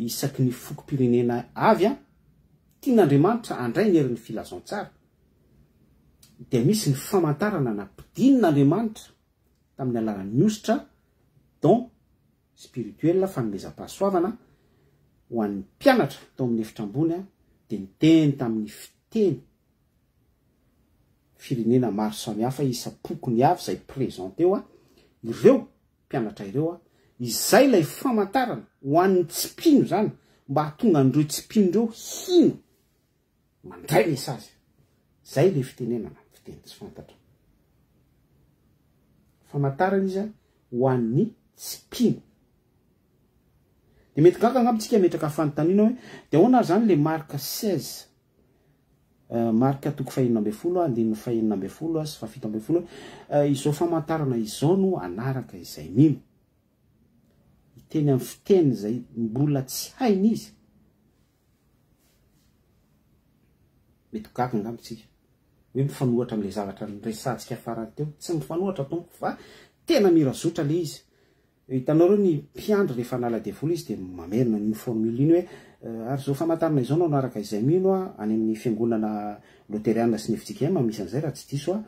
isaky ny fokom-pirenena avy tian'Andriamanitra andray ny herin'ny filazantsara dia misy ny famantarana nampidin'Andriamanitra tamin'ny alalan'ny ositra don spirituel fanomezam-pahasoavana ho an'ny mpianatra tao amin'ny efitra ambony de niteny tamin'ny fiteny firenena maro samihafa isa-pokony avy zay présente eo ireo mpianatra ireo izay lay famantarana ho an'ny tsipino zany mba hatonga an'ireo tsipino ireo hino mandray mesazy zay le fitenenana fiteny tsy fantatra famantarana izy ho an'ny tsipino de mety gaga angambontsika metraka fanontaniana hoe de ahoana ary zany le marka 16 marka toko 512 andininy 512 sy 712 izao famantarana izao no anaraka izay mino iteny amin'ny fiteny zay mbola tsy hainy izy mety gaga ngambitsika hoe mifanohatra am'le zavatra nyresantsika farany teo tsy mifanohatra tompo fa tena mirazotra le izy hitanao reo ny mpiandry rehefa nala devoly izy de mamerina ny formule iny hoe ary zao famantarana izao nao naraka izay mino a any amin'ny fiangonana loteriana sy ny FJKM misy an'izay raha tsy diso a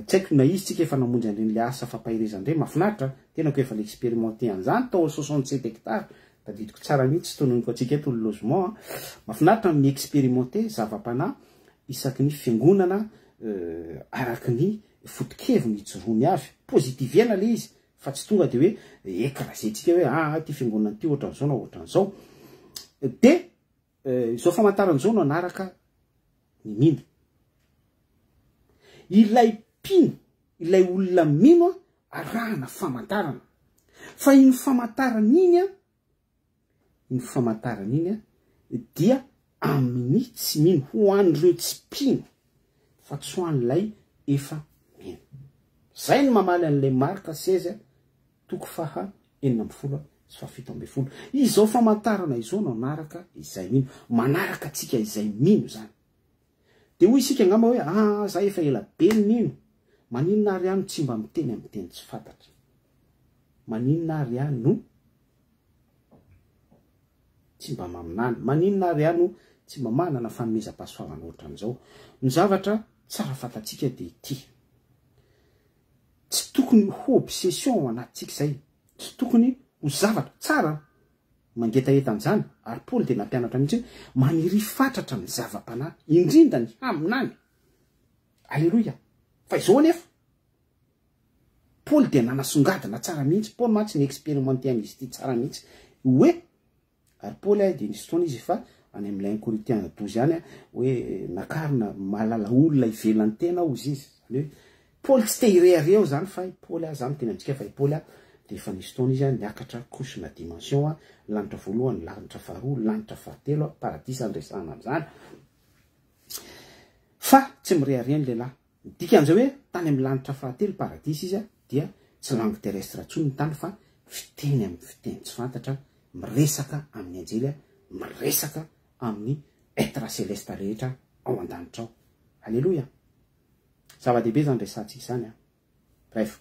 tsy haiko na izy tsika efa namonjy an'ireny le asa fampahirezandre mahafinaritra tenako efa l'expérimenté an'izany tao 67 hectares tadidiko tsara mihitsy tononiko atsika eto ny logement mahafinaritra mi-expérimenté zava-panahy isaky ny fiangonana araky ny fotokeviny ijoroany avy pozitiviana le izy fa tsy tonga de hoe écrasetsika hoe ty fiangonana ty ohatran'izao na ohatran'izao de zao famantaran'izao no anaraka ny mino ilay mpino ilay olona mino arahana famantarana fa iny famantarana iny a dia amin'ny tsy mino ho an'ireo tsy mpino fa tsy ho an'ilay efa mino zay no mamaly an'ilay marka 16 toko faha 40 sy faha 17 izao famantarana izao no anaraka izay mino manaraka atsika izay mino zany de hoy isika ngamba hoe za efa ela be ny mino maninona ary ano tsy mba miteny amin'ny teny tsy fantatra maninona ary ano tsy mba maminany maninona ary ano tsy mba manana fanomezam-pahasoavana ohatran'izao ny zavatra tsara fantatsika de ity tsy tokony ho obsession ao anatintsika zay tsy tokony ho zavatra tsara mangetaetan'izany ary Paoly de nampianatra mihitsy maniry fatratra ny zava-panahy indrindra ny haminany alleluia fa izao anefa Paoly de nanasongadina tsara mihitsy Paoly mantsy ny expérimenté amin'izy ity tsara mihitsy hoe ary Paoly de nisy fotoana izy fa any amin'ilay Corinthiens 12 any hoe nakarina malala olona ivelany tena ozy izy zany hoe Paoly tsy te irehareo zany fa Paoly zany tena antsika fa Paoly de efa nisy fotoana izy niakatra kosona dimension lanitra voalohany lanitra faharoa lanitra fahatelo paradisa andresana am'izany fa tsy mirehareny lehilahy midika an'izao hoe tany amin'ny lanitra fahatelo paradisa izy dia tsy langue terrestre ntsony ny tany fa fiteny amin'ny fiteny tsy fantatra miresaka amin'ny anjely miresaka amin'ny être céleste rehetra ao an-danitra ao alleluia zava-dehibe zany resantsika zany bref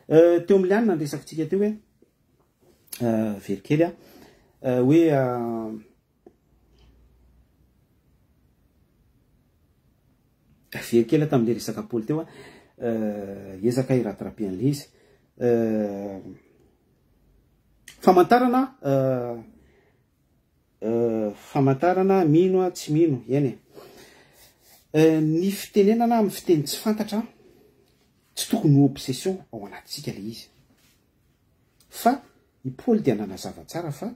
teo amin'ny lianina nresaka tsika teo hoe verikely hoe verikely tamin'le resaka Paoly teo ezaka iratrapian'le izy famantarana mino tsy mino eny ny fitenenana amin'ny fiteny tsy fantatra tsy tokony ho obsession ao anatintsika le izy fa i Paoly dia nanazava tsara fa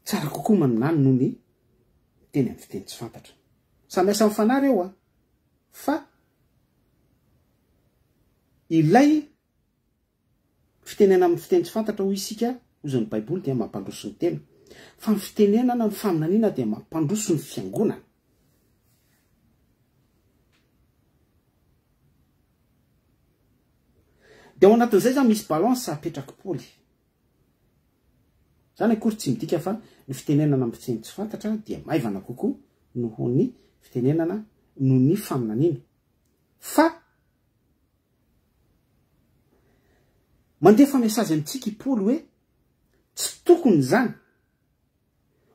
tsara kokoa maninany noho ny teny amin'ny fiteny tsy fantatra samy asa mifanary eo fa ilay fitenena amin'ny fiteny tsy fantatra ho isika ozan'ny baiboly dia mampandroso ny tena fa ny fitenenana ny faminaniana dia mampandroso ny fiangonana de ao anatin'izay zany misy balance apetraky Paoly zany akory tsy midika fa ny fitenenana amin'ny fiteny tsy fantatra dia maivana kokoa noho ny fitenenana noho ny faminaniana fa mandefa mesazy amintsika i Paoly hoe tsy tokony zany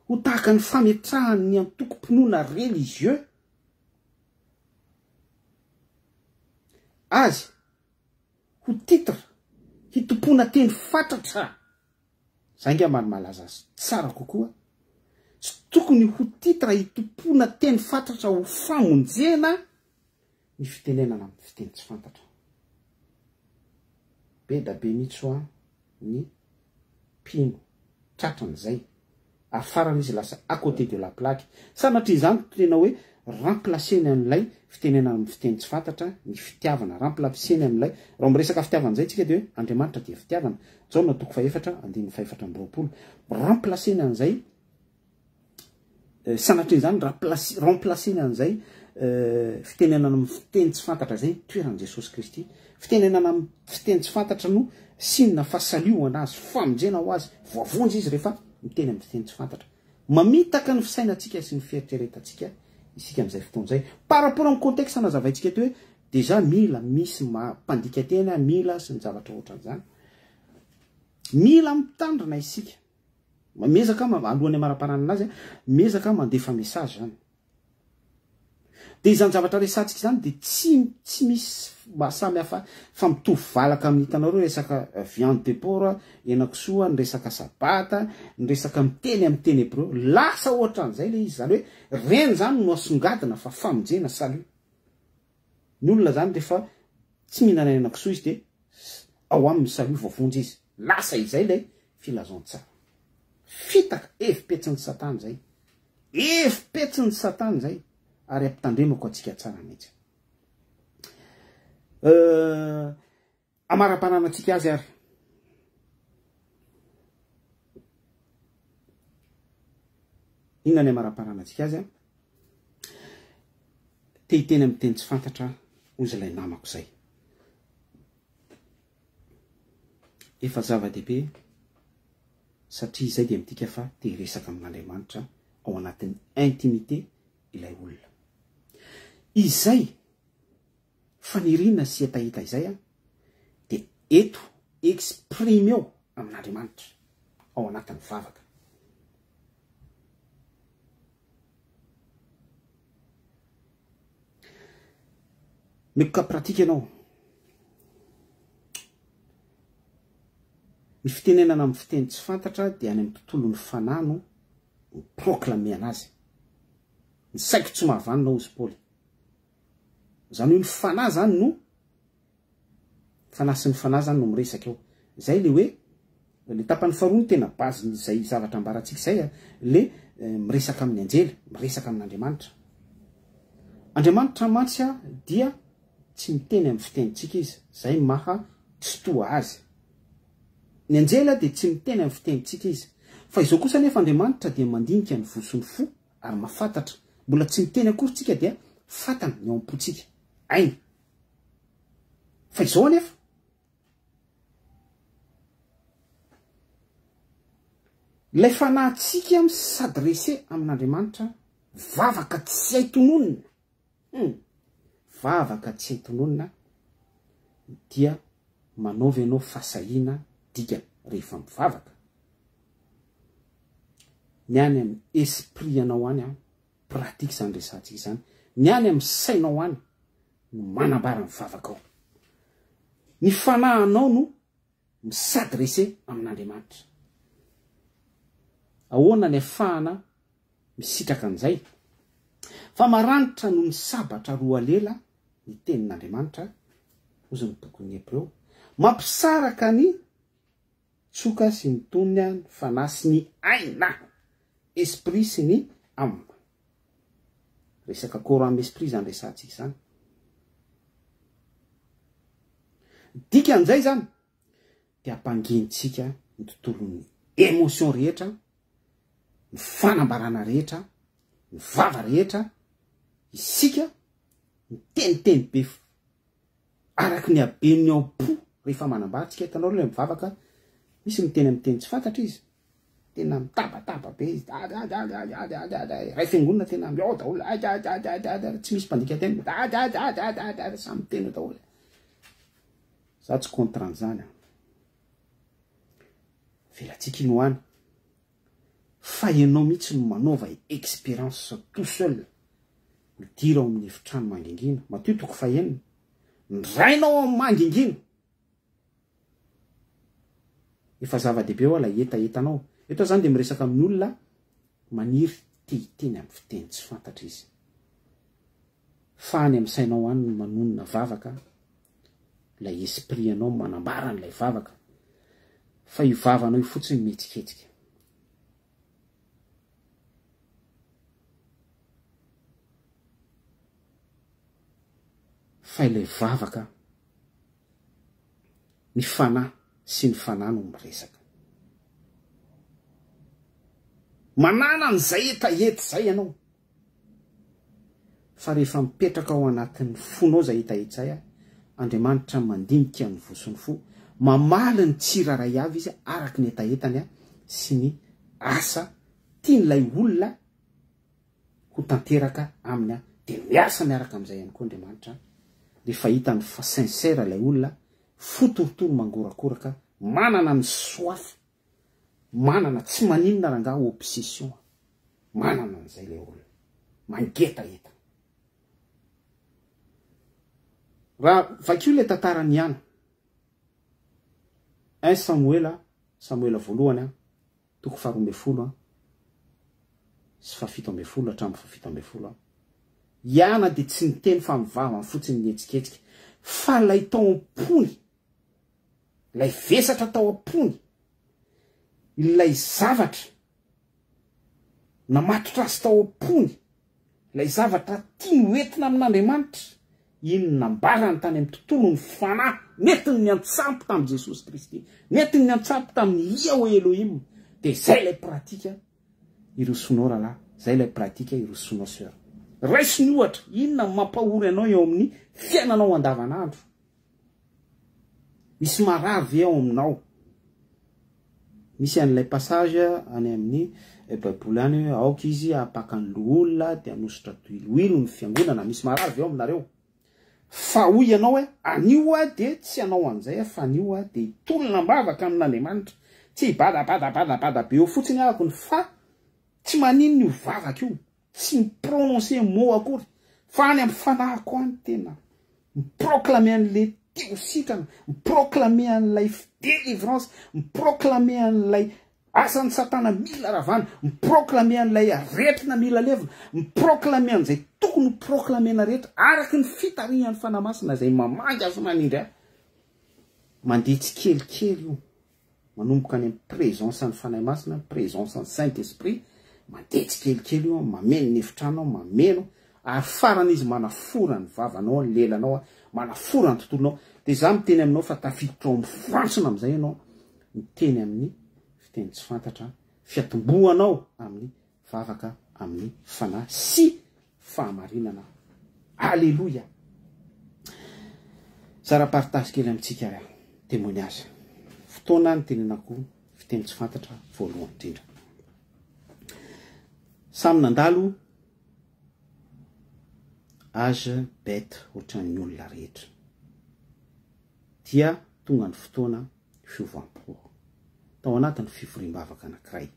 ho tahaka ny fametrahany antoko-pinoana religieux azy ho titre hitompona teny fatratra zay nga malaza azy tsara kokoa tsy tokony ho titre hitompona teny fatratra ho famonjena ny fitenenana amin'ny fiteny tsy fantatra be da be mihitsy ny pino tratran'izay ary farany izy lasa à côté de la plaque sanatria izany tena hoe remplaceny an'ilay fitenenana amin'ny fiteny tsy fantatra ny fitiavana remplaceny amin'ilay raha miresaka fitiavana zay tsika de hoe Andriamanitra dia fitiavana Jaona toko faefatra andiny faefatra amby roapolo remplaceny an'izay sanatria izany remplaceny an'izay fitenenana amin'ny fiteny tsy fantatra zay toeran'i Jesosy Kristy fitenenana amin'ny fiteny tsy fantatra no sinona fahasalioana azy famonjena ho azy voavonjy izy rehefa miteny amin'ny fiteny tsy fantatra mamitaka ny fisainantsika sy ny fieritreretantsika isika amin'izay fotoan'izay par rapport amin'ny contexte nazavaintsika eto hoe déjà mila misy mpandika tena mila sy ny zavatra ohatran'izany mila mitandrina isika miezaka alohan'ny amara-panana anazy miezaka mandefa message zany de izany zavatra resantsika zany de tsy misy mahasamy hafa fa mitovy valaka amin'ny hitanareo resaka viande de porc henakisoa ny resaka sabata ny resaka miteny amin'ny teny hébreu lasa ohatran'izay le izy zany hoe reny zany no asongadina fa famonjena salut ny olona zany rehefa tsy mihinana henakisoa izy de ao amin'ny salut voafonjy izy lasa izay le filazantsara fitaka efipetsin'ny satana zay efipetsin'ny satana zay ary ampitandremako atsika tsara mihitsy amara-pananantsika azy ary inona ny amara-pananantsika azy te hiteny amin'ny teny tsy fantatra ozy ilay namako zay efa zava-dehibe satria izay de mitika fa te hiresaka amin'Andriamanitra ao anatin'ny intimité ilay olona izay fanirina sy hetahita izay de eto exprime eo amin'Andriamanitra ao anatin'ny vavaka mikoka pratika ianao ny fitenenana amin'ny fiteny tsy fantatra dia any amin'ny tontolon'ny fanano ny proclame anazy ny saiko tsy mahavanona ozy Paoly zany hoe ny fanahy zany no fanahy sy ny fanahy zany no miresaka eo zay le hoe le tapany faharoa ny tena base zay zavatra ambaratsika zay le miresaka amin'ny anjely miresaka amin'Andriamanitra Andriamanitra mantsy dia tsy miteny amin'ny fitenitsika izy zay maha tsy toa azy ny anjela de tsy miteny amin'ny fitenitsika izy fa izao kosa nefa Andriamanitra dia mandinika ny vosony fo ary mahafantatra mbola tsy miteny akory tsika dia fatana ny ao am-potsika aina fa izao anefa ilay fanahintsika misadrese amin'Andriamanitra vavaka tsy hay tononona vavaka tsy hay tononona dia manaovy ianao fasahiana dika rehefa mivavaka ny any amin'ny esprit anao any pratika izany resantsika izany ny any amin'ny sainao any no manambara mivavaka ao ny fanahinao no misadrese amin'Andriamanitra ahoana ny afahana misitraka an'izay fa maranitra no ny sabatra roa lela ny tenin'Andriamanitra ozy ny bokin'ny Hébreu mampisaraka ny tsoka sy ny tonona ny fanahy sy ny aina esprit sy ny âme resaka courant amy esprit zany resantsika zany dika an'izay zany de ampangenitsika ny tontolon'ny émotion rehetra ny fanambarana rehetra ny vava rehetra isika ny teniteny be araky ny habeny ao po rehefa manambatsika hitanao le mivavaka misy miteny amin'ny teny tsy fantatra izy tena mitabataba be izy ray fiangonana tena miao daholo tsy misy mpandika teny samy teny daholo za tsy contre an'izany velatsika iny hoany fa ianao mihitsy no manaova expérience tout seul midira ao amin'ny efitrano mangingina matitoko fa enina ndrainao amin'ny mangingina efa zava-dehibe eo la etaetanao eto zany de miresaka amin'ny olona maniry tehiteny amin'ny fiteny tsy fantatra izy fa any amin'ny sainao any no manonona vavaka lay esprit anao manambara n'ilay vavaka fa io vavanao io fotsiny mihetsiketsika fa ilay vavaka ny fanahy sy ny fanahy no miresaka manana n'izay etaety zay ianao fa rehefa mipetraka ao anatin'ny fonao zay etaety zay Andriamanitra mandinika ny vosony fo mamaly ny tsiraray avy izy araky ny etaetany sy ny asa tian'ilay olona ho tanteraka aminy de miasa miaraka am'izay ihany koa Andriamanitra rehefa hitany fa sincère ilay olona fotorotoro mangorakoraka manana ny soif manana tsy maninona raha ngaho obsession manana an'izay ilay olona mangetaeta raha vakio le tantarany ihany 1 Samuela voalohany toko 12 sy 17 hatramin'ny 17 iana de tsy niteny fa mivava fotsiny nietsiketsika fa lay tao am-pony lay vesatra tao am-pony ilay zavatra namatotra azy tao am-pony lay zavatra tiany hoentina amin'Andriamanitra iny nambarany tany amin'ny tontolo ny fanahy netiny ny antsampy tamin'i Jesosy Kristy netiny ny antsampy tamin'ny Yahweh Elohim de zay lay pratika ireo sonao rahalahy zay lay pratika ireo sonao sœur raisiny ohatra inona mampahory anao eo amin'ny fiainanao andavanandro misy marary ve ao aminao misy an'ilay passage any amin'ny baiboly any aoka izy apaka ny loholona de anositra toiloilo ny fiangonana misy marary ve ao aminareo fa hoy ianao hoe anio de tsy anao an'izay fa anio de hitolona mbavaka amin'Andriamanitra tsy badabadabadabada be eo fotsiny ahako ny fa tsy manino ny vavaka io tsy miprononcer mot akory fa any amin'ny fanahiko any tena miproclamer an'le teositrana miproclamer an'ilay délivrance miproclamer an'ilay asan'ny satana mila ravana miproclamer an'ilay aretina mila levina miproclamer an'izay tokony proclamena rehetra araky ny fitarihan'ny fanamasina zay mamangy azo manindry mandeha tsy kelikely io manomboka any amin'ny présence ny fanahy masina présence ny Saint-Esprit mandeha tsy kelikely io mameno ny efitranao mameno ary farany izy manafora ny vavanao ny lelanao manafora ny tontolonao de za miteny aminao fa tafiditra ao mifantsona am'izay ianao miteny amin'ny fiteny tsy fantatra fiatombohanao amin'ny vavaka amin'ny fanahy sy fahamarinana alleluia zara partage kely amintsika témoignage fotoana ny tenenako fiteny tsy fantatra voalohany indrindra samy nandalo age bête ohatran'ny olona rehetra dia tonga ny fotoana fiovam-po tao anatin'ny fivoriam-bavaka anankiray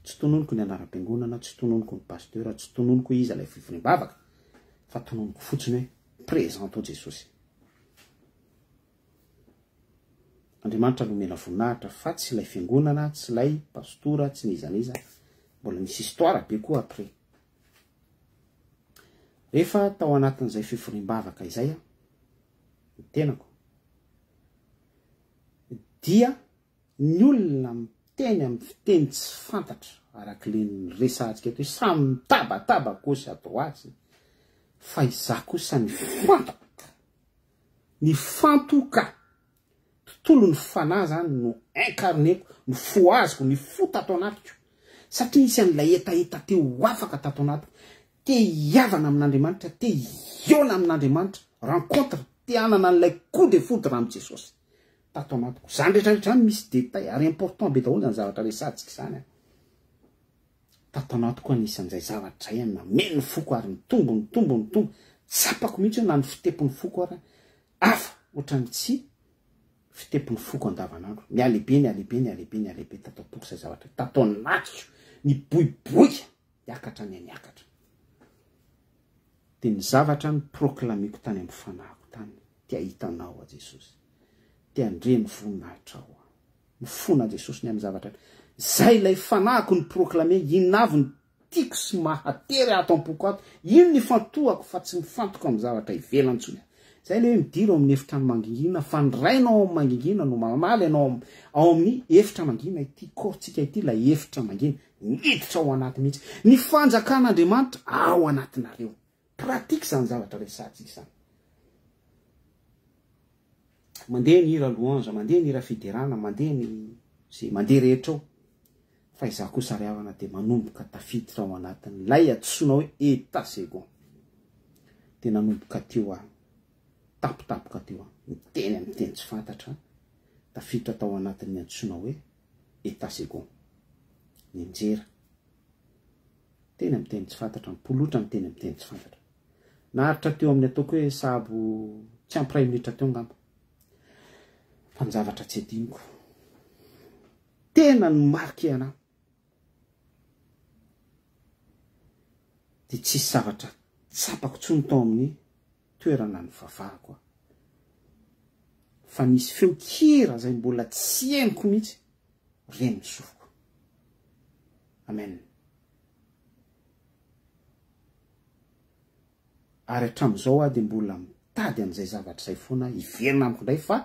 tsy tononoko ny anaram-piangonana tsy tononoko ny pasteur tsy tononoko izy ilay fivoriam-bavaka fa tononoko fotsiny hoe présente ao Jesosy Andriamanitra nomena voninahitra fa tsy ilay fiangonana tsy ilay pastora tsy nizaniza mbola misy histoire be koa après rehefa tao anatin'izay fivoriam-bavaka izay ny tenako dia ny olona miteny amin'ny fiteny tsy fantatra arak'le ny resantsika eto hoe samy mitabataba gauche à droite fa izaho kosa ny fantoka tontolo ny fanahy zany no incarneko ny fo azoko ny fo tato anatiko satria isy an'ilay etaeta teo afaka tato anatiko te hiavana amin'Andriamanitra te hiona amin'Andriamanitra rencontre te hanana an'ilay coup de foudre amin'ny Jesosy tato anatiko zany rehetrarehetra zany misy détail ary important be daholo zany zavatra resantsika zany tato anatiko anisan'izay zavatra zay nameno ny foko ary mitombo tsapako mihitsy na ny fitepon'ny foko ary afa ohatrany tsy fitepon'ny foko andavanandro mialehibe tato atoko zay zavatra tato anatiko ny boiboika hiakatra ny aniakatra de ny zavatra ny proclameko tany amin'ny fanahiko tany tia hitanao a Jesosy tia andre ny voninahitra ao ny fona Jesosy ny amin'ny zavatra zay lay fanahiko ny proclamer inavy ny tiako sy mahatery ato am-poko ato ino ny fantohako fa tsy mifantoko amin'ny zavatra ivelantsony zay le hoe midiro amin'ny efitra mangingina fa nirainao ao amin'ny mangingina no mamaly ianao ao amin'ny efitra mangina ity kortsika ity la efitra mangina miditra ao anaty mihitsy ny fanjakan'Andriamanitra ao anatinareo pratika zany zavatra resantsika zany mandeha ny hira louange mandeha ny hira fiderana mandeha ny zay mandeha rehetra ao fa izaho kosa riavana de manomboka tafiditra ao anatin'ilay antsoina hoe état second de nanomboka teo tapotapoka teo miteny amin'ny teny tsy fantatra tafiditra tao anatin'ny antsoina hoe état second ny anjera teny amin'ny teny tsy fantatra, mipolotra ny teny amin'ny teny tsy fantatra. Naharitra teo amin'ny ataoko hoe sahabo tsy ampy 3 minitra teo ngamba. Fa ny zavatra tsy adiniko. Tena ny marqué anahy. Dia tsisy zavatra tsapako tsony tao amin'ny toerana ny vavahako. Fa nisy feo kira izay mbola tsy henoko mihitsy, reny ny sofiko. Amen. Ary hatramin'izao aho dia mbola mitady an'izay zavatra izay foana hiverina amiko indray, fa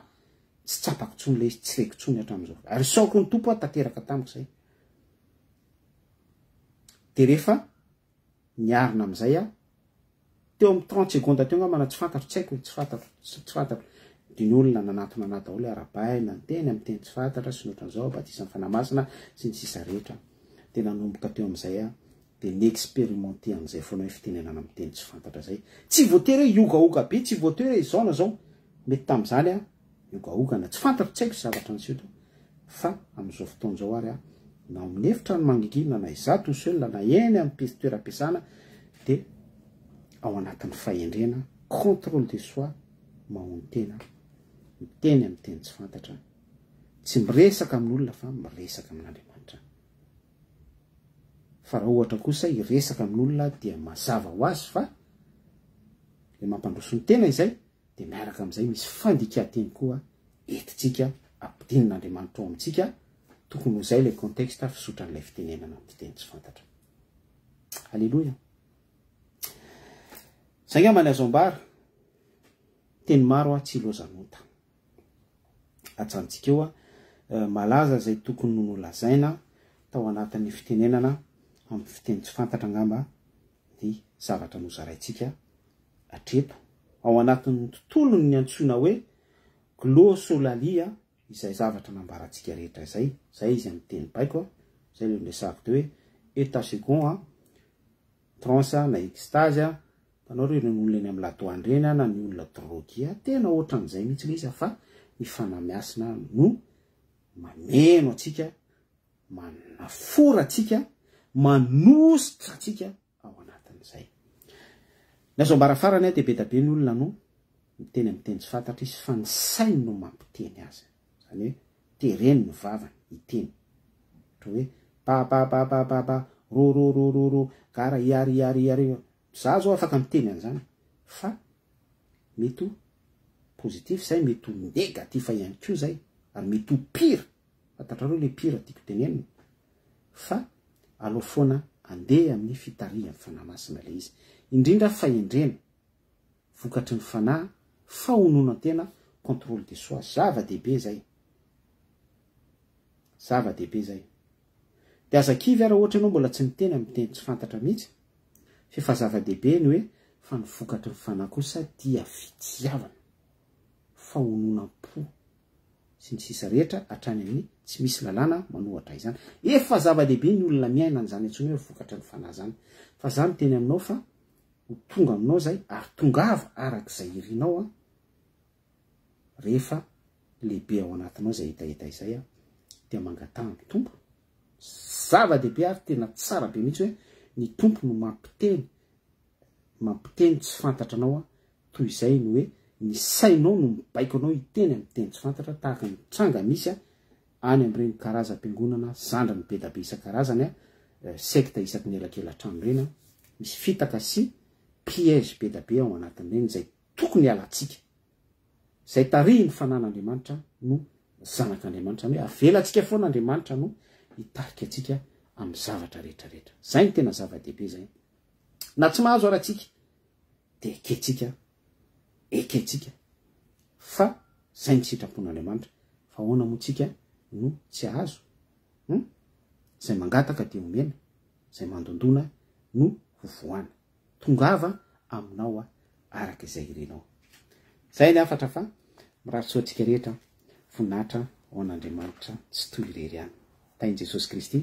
tsy tsapako tsony ilay tsy reko tsony hatramin'izao. Ary saoko ny tompo aho tanteraka tamiko izay. Dia rehefa niarina amin'izay aho, teo amin'ny 30 secondes teo ngamba tsy fantatro, tsy haiko, tsy fantatro. Dia ny olona nanatona daholo ara-baina, teny amin'ny teny tsy fantatra, sy ny ohatran'izao, batisa amin'ny fanahy-masina sy ny sisa rehetra. Dia nanomboka teo amin'izay aho, dia niexpérimenté an'izay foana hoe fitenenana amin'ny teny tsy fantatra izay. Tsy voatery hoe iogaoga be, tsy voatery hoe izao na zao. Mety tamin'izany aho iogaogana, tsy fantatro, tsy haiko sy zavatra nisehotra. Fa amin'izao fotoan'izao ary aho na amin'ny hevitra ny mangingina na izato ny seulina na eny amin'ny toeram-piasana, dia ao anatin'ny fahendrena, contrôle de soi, mahony tena, miteny amin'ny teny tsy fantatra, tsy miresaka amin'olona fa miresaka amin'Andriamanitra. Fa raha ohatra kosa hiresaka amin'olona dia mazava ho azy fa ilay mampandroso ny tena izay, dia miaraka amin'izay misy fandika-teny koa entintsika ampidinin'Andriamanitra ao amintsika, tokony ho izay ilay contexte fisotran'ilay fitenenana amin'ny teny tsy fantatra. Halleloja. Izay ngambany azo ambara, teny maro tsy ilozanota. Atsantsika eo malaza izay tokony no lazaina tao anatin'ny fitenenana amin'ny fiteny tsy fantatra ngamba ny zavatra nozaraintsika hatreto. Ao anatin'ny tontolony ny antsoina hoe glossolalia, izay zavatra nambarantsika rehetra izay. Izay izy amin'ny teny baiko, izay ilay resahako teo hoe état second, transe na extase, tanao ireo ny olona eny amin'ny ladoany reny na ny olona drogia, tena ohatran'izay mihitsy ilay izy fa ny fanamiasina no mameno atsika, manafora atsika, manositra atsika ao anatin'izay. Nazo ambara farany dia be da be ny olona no miteny amin'ny teny tsy fantatra izy fa ny sainy no mampiteny azy. Izany hoe tereny ny vavany hiteny. Ohatra hoe ba ro gara iary. Za zao afaka miteny an'izany, fa mety ho positif izay, mety ho negatif ihany koa izay, ary mety ho pire. Fantatrareo ilay pire tiako tenenina. Fa aleo foana andeha amin'ny fitarihan'ny fanahy masina ilay izy. Indrindra fahendrena, vokatry ny fanahy, fahononan-tena, contrôle de soi, zava-dehibe izay. Zava-dehibe izay. Dia aza kivy raha ohatra ianao mbola tsy miteny amin'ny teny tsy fantatra mihitsy, fa zava-dehibe ny hoe fa ny vokatry ny fanahy kosa dia fitiavana, fahononam-po sy ny sisa rehetra hatrany amin'ny tsy misy lalàna manohatra izany. Efa zava-dehibe ny olona miaina an'izany antsony hoe vokatry ny fanahy zany. Fa zany teny aminao fa ho tonga aminao zay ary tongava arak'izay irinao rehefa lehibe ao anatinao izay hitahita izay dia mangatahany tompo. Zava-dehibe ary tena tsara be mihitsy hoe ny tompo no mampiteny tsy fantatra anao toy izay ny hoe ny sainao no mibaiko anao hiteny amin'ny teny tsy fantatra, tahaka ny tranga misy any amin'ireny karazam-piangonana, zandrany be da be isan-karazany, sekta isaky ny elakelan-trano reny, misy fitaka sy piège be da be ao anatin'ireny izay tokony halantsika. Izay tarihy ny fanan'Andriamanitra no zanak'Andriamanitra, hoe avelantsika foana Andriamanitra no hitarika atsika amin'ny zavatra rehetrarehetra. Izay ny tena zava-dehibe izay. Na tsy mahazo aratsika dia eketsika. Fa izay ny sitrapon'Andriamanitra. Fa ahoana moa tsika no tsy ahazo? Izay mangataka dia omena, izay mandondona no hovoana. Tongava aminao araka izay irenao. Izay ny afatra fa miratsoa antsika rehetra voninahitra ao an'Andriamanitra tsy toy irery ihany. Tain'i Jesosy Kristy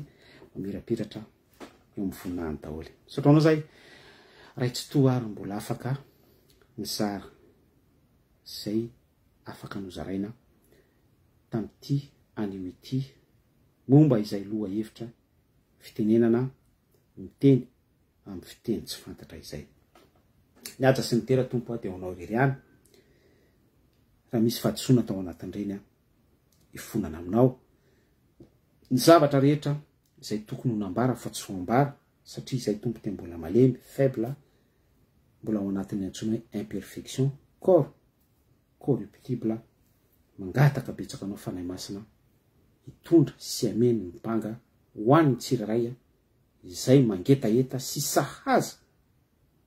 mamirapiratra eo amin'ny voninahiny daholo. Sotraanao izay ray tsy toa ary mbola afaka nizara izay afaka nozaraina tamin'ity anio ity momba izay loha hevitra fitenenana miteny amin'ny fiteny tsy fantatra izay. Ny aja sy ny tera tompo dia honao irery ihany. Raha misy fahadisoana tao anatin'ireny ifonana aminao. Ny zavatra rehetra izay tokony honambara fa tsy hoambara satria izay tompo dia mbola malemy, faible, mbola ao anatin'ny antsoina hoe imperfection, corps corruptible, mangataka betsaka anao fanahy masina hitondra sy ameny ny banga ho an'ny tsirairay izay mangetaeta sy sahaza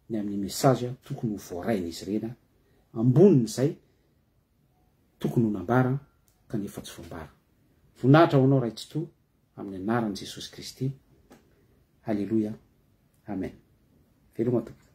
ny amin'ny mesazy tokony ho voarain'izy ireny ambonin'izay tokony honambara kanefa tsy voambara. Voninahitra ho anao raitsotoa amin'ny anaran'i Jesosy Kristy. Halleluja. Amen. Veloma tompoko.